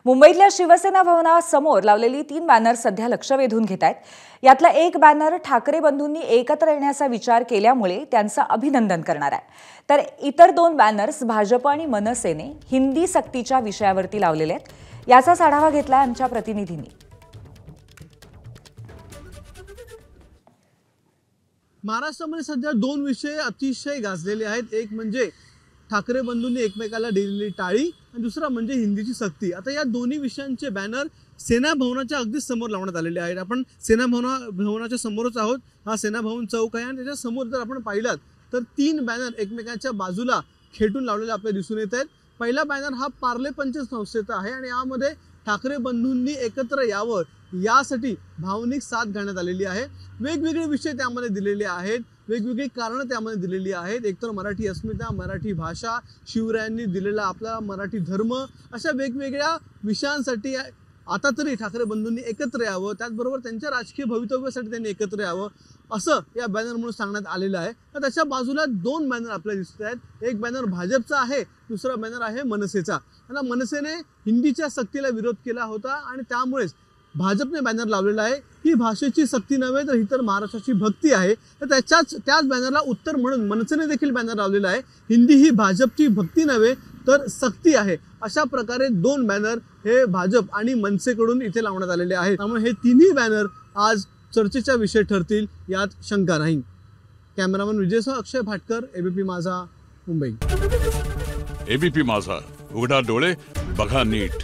मुंबईतल्या शिवसेना भवनासमोर लावलेली 3 बॅनर सध्या लक्ष वेधून घेत आहेत। यातला एक बॅनर ठाकरे बंधूंनी एकत्र येण्याचा विचार केल्यामुळे त्यांचं अभिनंदन करणार आहे, तर इतर 2 बॅनर्स भाजप आणि मनसेने हिंदी सक्तीच्या विषयावरती लावलेले आहेत। याचाच आढावा घेतला आमच्या प्रतिनिधींनी। महाराष्ट्रामध्ये सध्या 2 विषय अतिशय गाजलेले आहेत। एक म्हणजे ठाकरे बंधूंनी एकमेकाला दिलेली टाळी आणि दुसरा म्हणजे हिंदीची सक्ती। आता या दोन्ही विषयांचे बॅनर सेना भवनाच्या अगदी समोर लावण्यात आलेले आहेत। आपण सेना भवनाच्या समोरच आहोत। हा सेना भवन चौक आहे आणि त्याच्या समोर जर आपण पाहिलात तर 3 बॅनर एकमेकांच्या बाजूला खेटून लावलेले आपल्याला दिसून येत आहेत। पहिला बॅनर हा पार्ले पंच संस्थेचा आहे आणि यामध्ये ठाकरे बंधूंनी एकत्र यावं यासाठी भावनिक साथ घालण्यात आलेली आहे। वेगवेगळे विषय त्यामध्ये दिलेले आहेत, वेगवेगळी कारणं त्यामध्ये दिलेली आहेत। एकतर मराठी अस्मिता, मराठी भाषा, शिवरायांनी दिलेला आपला मराठी धर्म, अशा वेगवेगळ्या विषयांसाठी आता तरी ठाकरे बंधूंनी एकत्र यावं, त्याचबरोबर त्यांच्या राजकीय भवितव्यासाठी त्यांनी एकत्र यावं असं या बॅनरमुळे सांगण्यात आलेलं आहे। तर त्याच्या बाजूला 2 बॅनर आपल्याला दिसत आहेत। एक बॅनर भाजपचा आहे, दुसरा बॅनर आहे मनसेचा। आता मनसेने हिंदीच्या सक्तीला विरोध केला होता आणि त्यामुळेच भाजपने बॅनर लावलेला आहे। ही भाषेची सक्ती नव्हे तर ही तर महाराष्ट्राची भक्ती आहे। तर त्याच बॅनरला उत्तर म्हणून मनसेने देखील बॅनर लावलेला आहे। हिंदी ही भाजपची भक्ती नव्हे तर सक्ती आहे, अशा प्रकारे 2 बॅनर हे भाजप आणि मनसेकडून इथे लावण्यात आलेले आहेत। त्यामुळे हे तिन्ही बॅनर आज चर्चेचा विषय ठरतील यात शंका नाही। कॅमेरामन विजयसह अक्षय भाटकर, एबीपी माझा, मुंबई। एबीपी माझा, उघडा डोळे बघा नीट।